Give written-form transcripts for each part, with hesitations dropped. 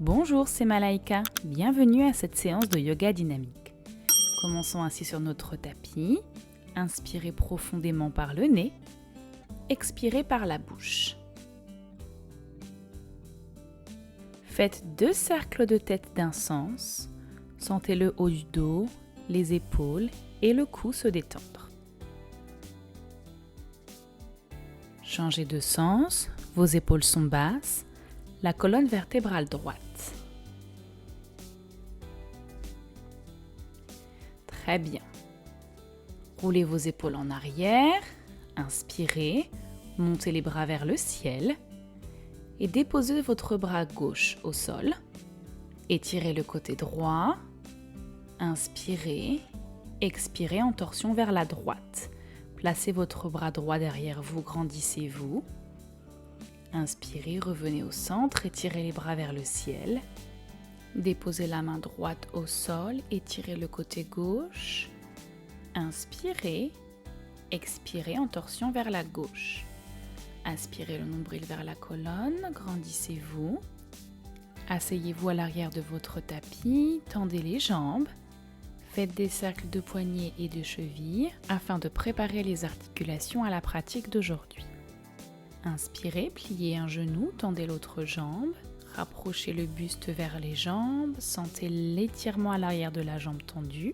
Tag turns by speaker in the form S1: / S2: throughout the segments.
S1: Bonjour, c'est Malaika. Bienvenue à cette séance de yoga dynamique. Commençons ainsi sur notre tapis. Inspirez profondément par le nez. Expirez par la bouche. Faites 2 cercles de tête d'un sens. Sentez le haut du dos, les épaules et le cou se détendre. Changez de sens, vos épaules sont basses, la colonne vertébrale droite. Très bien. Roulez vos épaules en arrière, inspirez, montez les bras vers le ciel et déposez votre bras gauche au sol. Étirez le côté droit, inspirez, expirez en torsion vers la droite. Placez votre bras droit derrière vous, grandissez-vous. Inspirez, revenez au centre, étirez les bras vers le ciel. Déposez la main droite au sol, étirez le côté gauche. Inspirez, expirez en torsion vers la gauche. Aspirez le nombril vers la colonne, grandissez-vous. Asseyez-vous à l'arrière de votre tapis, tendez les jambes. Faites des cercles de poignets et de chevilles afin de préparer les articulations à la pratique d'aujourd'hui. Inspirez, pliez un genou, tendez l'autre jambe. Rapprochez le buste vers les jambes, sentez l'étirement à l'arrière de la jambe tendue.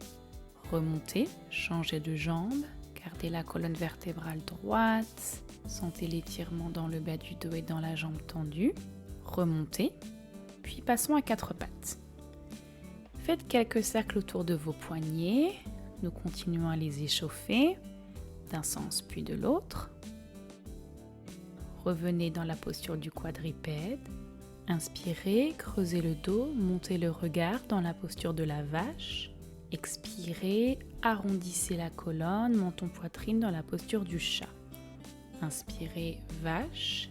S1: Remontez, changez de jambe, gardez la colonne vertébrale droite. Sentez l'étirement dans le bas du dos et dans la jambe tendue. Remontez, puis passons à 4 pattes. Faites quelques cercles autour de vos poignets. Nous continuons à les échauffer d'un sens puis de l'autre. Revenez dans la posture du quadrupède. Inspirez, creusez le dos, montez le regard dans la posture de la vache. Expirez, arrondissez la colonne, menton poitrine dans la posture du chat. Inspirez, vache.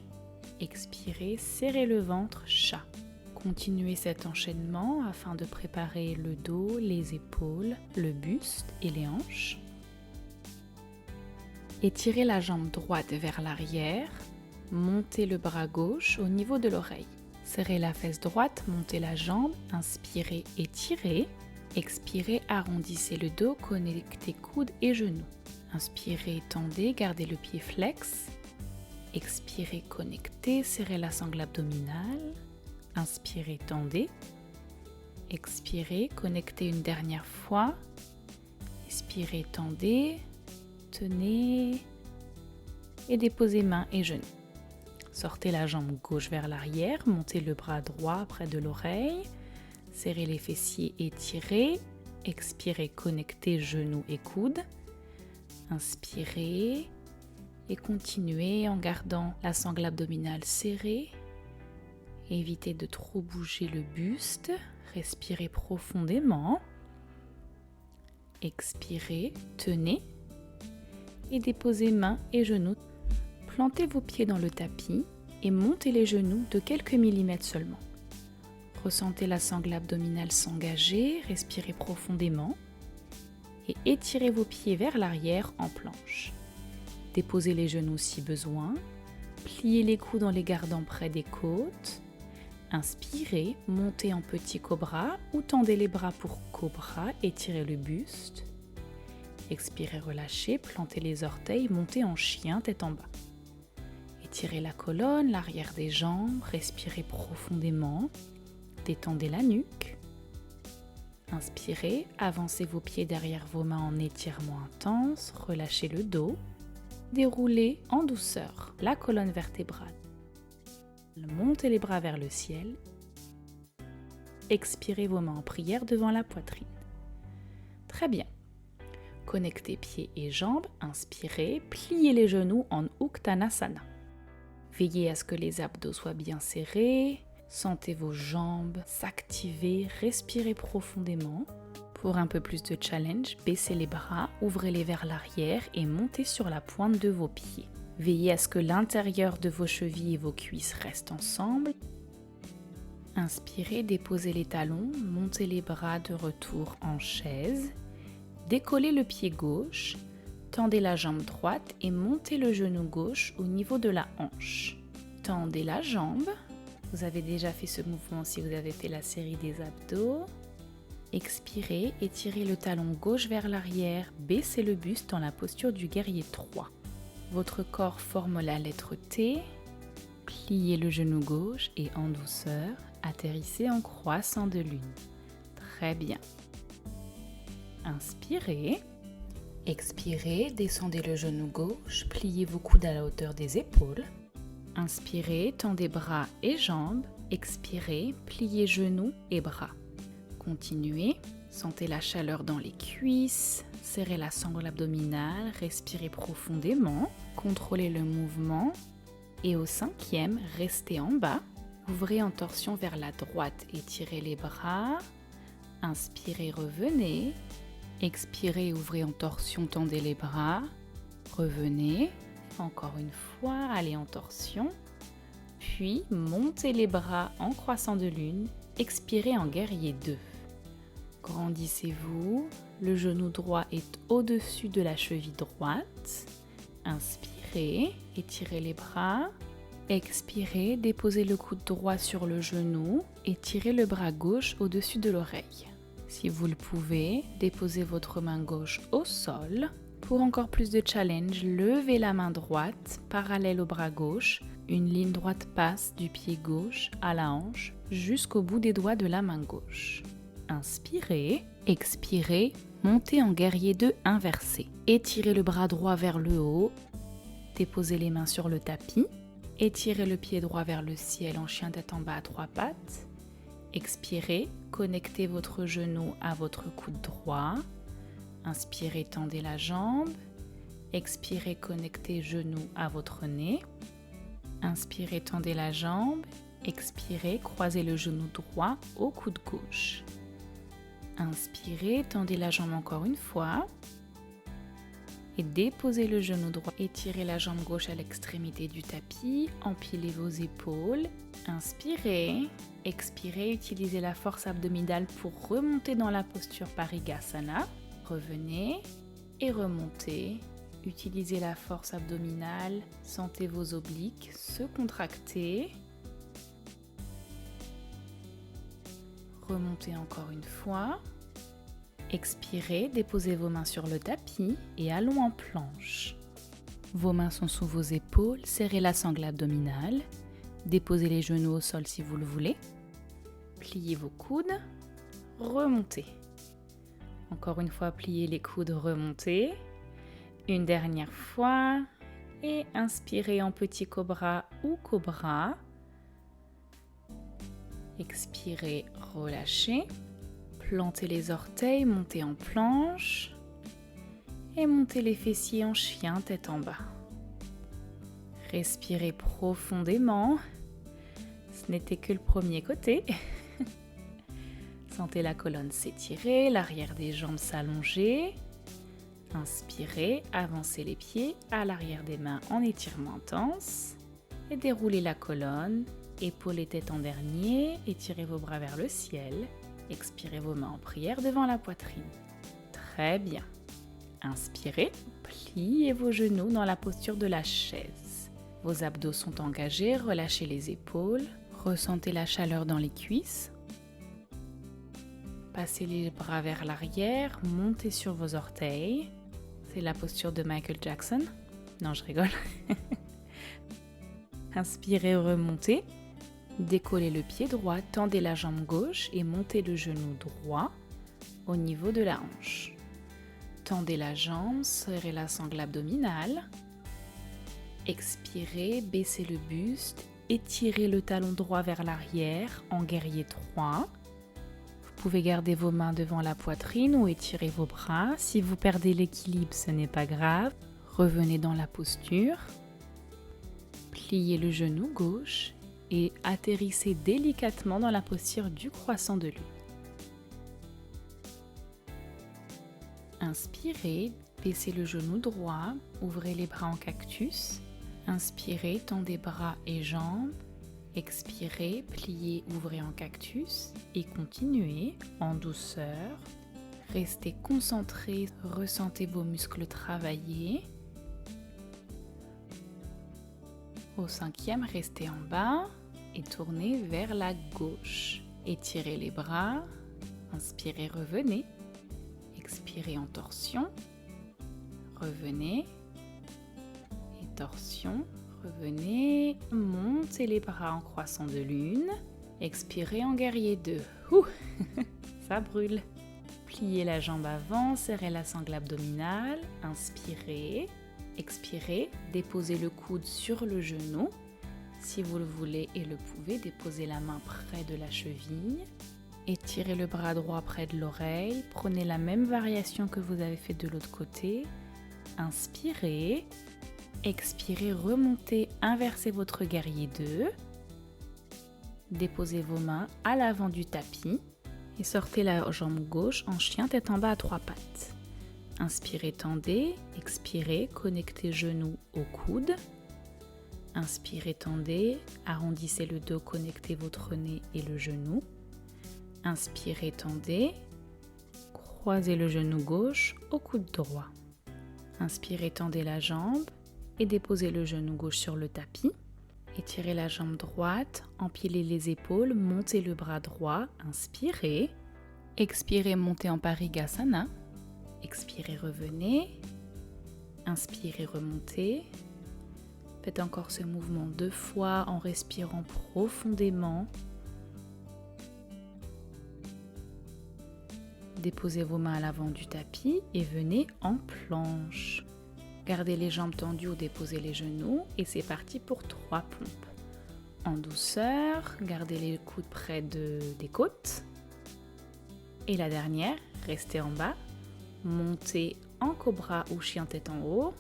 S1: Expirez, serrez le ventre, chat. Continuez cet enchaînement afin de préparer le dos, les épaules, le buste et les hanches. Étirez la jambe droite vers l'arrière. Montez le bras gauche au niveau de l'oreille. Serrez la fesse droite, montez la jambe, inspirez, étirez. Expirez, arrondissez le dos, connectez coudes et genoux. Inspirez, tendez, gardez le pied flex. Expirez, connectez, serrez la sangle abdominale. Inspirez, tendez. Expirez, connectez une dernière fois. Expirez, tendez. Tenez. Et déposez mains et genoux. Sortez la jambe gauche vers l'arrière, montez le bras droit près de l'oreille, serrez les fessiers, étirez, expirez, connectez genoux et coudes, inspirez et continuez en gardant la sangle abdominale serrée. Évitez de trop bouger le buste, respirez profondément, expirez, tenez et déposez mains et genoux. Plantez vos pieds dans le tapis et montez les genoux de quelques millimètres seulement. Ressentez la sangle abdominale s'engager, respirez profondément et étirez vos pieds vers l'arrière en planche. Déposez les genoux si besoin, pliez les coudes en les gardant près des côtes. Inspirez, montez en petit cobra ou tendez les bras pour cobra, étirez le buste. Expirez, relâchez, plantez les orteils, montez en chien, tête en bas. Étirez la colonne, l'arrière des jambes, respirez profondément, détendez la nuque. Inspirez, avancez vos pieds derrière vos mains en étirement intense, relâchez le dos, déroulez en douceur la colonne vertébrale. Montez les bras vers le ciel, expirez vos mains en prière devant la poitrine. Très bien. Connectez pieds et jambes, inspirez, pliez les genoux en Uttanasana. Veillez à ce que les abdos soient bien serrés, sentez vos jambes s'activer, respirez profondément. Pour un peu plus de challenge, baissez les bras, ouvrez-les vers l'arrière et montez sur la pointe de vos pieds. Veillez à ce que l'intérieur de vos chevilles et vos cuisses restent ensemble. Inspirez, déposez les talons, montez les bras de retour en chaise. Décollez le pied gauche, tendez la jambe droite et montez le genou gauche au niveau de la hanche. Tendez la jambe, Vous avez déjà fait ce mouvement si vous avez fait la série des abdos. Expirez, étirez le talon gauche vers l'arrière, baissez le buste dans la posture du guerrier 3. Votre corps forme la lettre T. Pliez le genou gauche et en douceur, atterrissez en croissant de lune. Très bien. Inspirez. Expirez, descendez le genou gauche, pliez vos coudes à la hauteur des épaules. Inspirez, tendez bras et jambes. Expirez, pliez genoux et bras. Continuez, sentez la chaleur dans les cuisses, serrez la sangle abdominale, respirez profondément, contrôlez le mouvement et au 5e, restez en bas. Ouvrez en torsion vers la droite, étirez les bras. Inspirez, revenez. Expirez, ouvrez en torsion, tendez les bras. Revenez. Encore une fois, allez en torsion. Puis, montez les bras en croissant de lune. Expirez en guerrier 2. Grandissez-vous. Le genou droit est au-dessus de la cheville droite. Inspirez, étirez les bras. Expirez, déposez le coude droit sur le genou et tirez le bras gauche au-dessus de l'oreille. Si vous le pouvez, déposez votre main gauche au sol. Pour encore plus de challenge, levez la main droite parallèle au bras gauche. Une ligne droite passe du pied gauche à la hanche jusqu'au bout des doigts de la main gauche. Inspirez, expirez, montez en guerrier 2 inversé. Étirez le bras droit vers le haut. Déposez les mains sur le tapis. Étirez le pied droit vers le ciel en chien tête en bas à 3 pattes. Expirez, connectez votre genou à votre coude droit. Inspirez, tendez la jambe. Expirez, connectez genou à votre nez. Inspirez, tendez la jambe. Expirez, croisez le genou droit au coude gauche. Inspirez, tendez la jambe encore une fois. Et déposez le genou droit. Étirez la jambe gauche à l'extrémité du tapis. Empilez vos épaules. Inspirez. Expirez. Utilisez la force abdominale pour remonter dans la posture Parigasana. Revenez et remontez. Utilisez la force abdominale. Sentez vos obliques se contracter. Remontez encore une fois. Expirez, déposez vos mains sur le tapis et allons en planche. Vos mains sont sous vos épaules, serrez la sangle abdominale. Déposez les genoux au sol si vous le voulez. Pliez vos coudes, remontez. Encore une fois, pliez les coudes, remontez. Une dernière fois et inspirez en petit cobra ou cobra. Expirez, relâchez. Plantez les orteils, montez en planche et montez les fessiers en chien, tête en bas. Respirez profondément. Ce n'était que le premier côté. Sentez la colonne s'étirer, l'arrière des jambes s'allonger. Inspirez, avancez les pieds à l'arrière des mains en étirement intense et déroulez la colonne. Épaules et tête en dernier, étirez vos bras vers le ciel. Expirez vos mains en prière devant la poitrine. Très bien. Inspirez, pliez vos genoux dans la posture de la chaise. Vos abdos sont engagés, relâchez les épaules. Ressentez la chaleur dans les cuisses. Passez les bras vers l'arrière, montez sur vos orteils. C'est la posture de Michael Jackson. Non, je rigole. Inspirez, remontez. Décollez le pied droit, tendez la jambe gauche et montez le genou droit au niveau de la hanche. Tendez la jambe, serrez la sangle abdominale. Expirez, baissez le buste, étirez le talon droit vers l'arrière en guerrier 3. Vous pouvez garder vos mains devant la poitrine ou étirer vos bras. Si vous perdez l'équilibre, ce n'est pas grave. Revenez dans la posture. Pliez le genou gauche et atterrissez délicatement dans la posture du croissant de lune. Inspirez, baissez le genou droit, ouvrez les bras en cactus. Inspirez, tendez bras et jambes. Expirez, pliez, ouvrez en cactus et continuez en douceur. Restez concentré, ressentez vos muscles travailler. Au 5e, restez en bas et tournez vers la gauche. Étirez les bras, inspirez, revenez. Expirez en torsion, revenez. Et torsion, revenez. Montez les bras en croissant de lune. Expirez en guerrier 2. Ouh, ça brûle. Pliez la jambe avant, serrez la sangle abdominale. Inspirez. Expirez, déposez le coude sur le genou. Si vous le voulez et le pouvez, déposez la main près de la cheville. Étirez le bras droit près de l'oreille. Prenez la même variation que vous avez fait de l'autre côté. Inspirez. Expirez, remontez, inversez votre guerrier 2. Déposez vos mains à l'avant du tapis et sortez la jambe gauche en chien tête en bas à 3 pattes. Inspirez, tendez, expirez, connectez genoux au coude. Inspirez, tendez, arrondissez le dos, connectez votre nez et le genou. Inspirez, tendez, croisez le genou gauche au coude droit. Inspirez, tendez la jambe et déposez le genou gauche sur le tapis. Étirez la jambe droite, empilez les épaules, montez le bras droit, inspirez. Expirez, montez en Parigasana. Expirez, revenez. Inspirez, remontez. Faites encore ce mouvement 2 fois en respirant profondément. Déposez vos mains à l'avant du tapis et venez en planche. Gardez les jambes tendues ou déposez les genoux et c'est parti pour 3 pompes. En douceur, gardez les coudes près des côtes. Et la dernière, restez en bas. Montez en cobra ou chien tête en haut.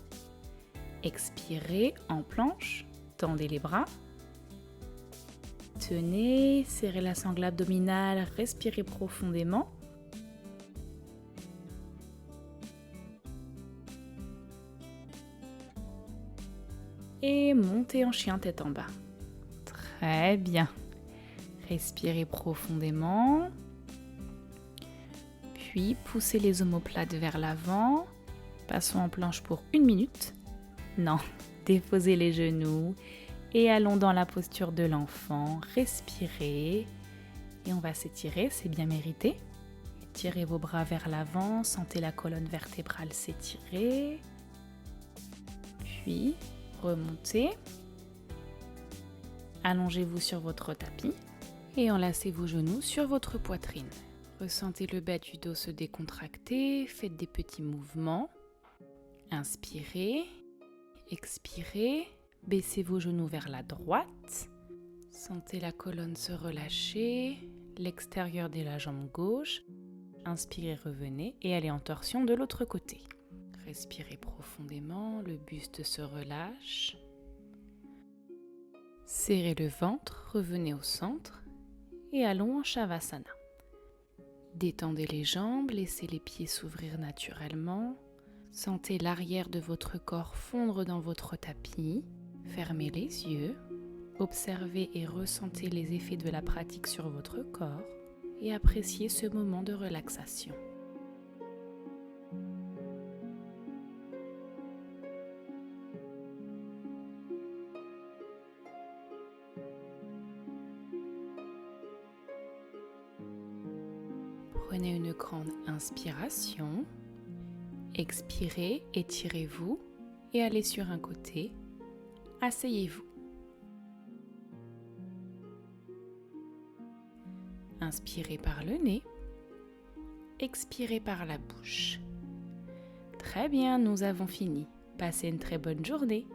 S1: Expirez en planche, tendez les bras. Tenez, serrez la sangle abdominale, respirez profondément. Et montez en chien tête en bas. Très bien. Respirez profondément. Puis poussez les omoplates vers l'avant. Passons en planche pour 1 minute. Non, déposez les genoux et allons dans la posture de l'enfant. Respirez et on va s'étirer, c'est bien mérité. Étirez vos bras vers l'avant, sentez la colonne vertébrale s'étirer. Puis remontez. Allongez-vous sur votre tapis et enlacez vos genoux sur votre poitrine. Ressentez le bas du dos se décontracter, faites des petits mouvements. Inspirez, expirez, baissez vos genoux vers la droite. Sentez la colonne se relâcher, l'extérieur de la jambe gauche. Inspirez, revenez et allez en torsion de l'autre côté. Respirez profondément, le buste se relâche. Serrez le ventre, revenez au centre et allons en Shavasana. Détendez les jambes, laissez les pieds s'ouvrir naturellement. Sentez l'arrière de votre corps fondre dans votre tapis. Fermez les yeux. Observez et ressentez les effets de la pratique sur votre corps et appréciez ce moment de relaxation. Prenez une grande inspiration. Expirez, étirez-vous et allez sur un côté. Asseyez-vous. Inspirez par le nez. Expirez par la bouche. Très bien, nous avons fini. Passez une très bonne journée.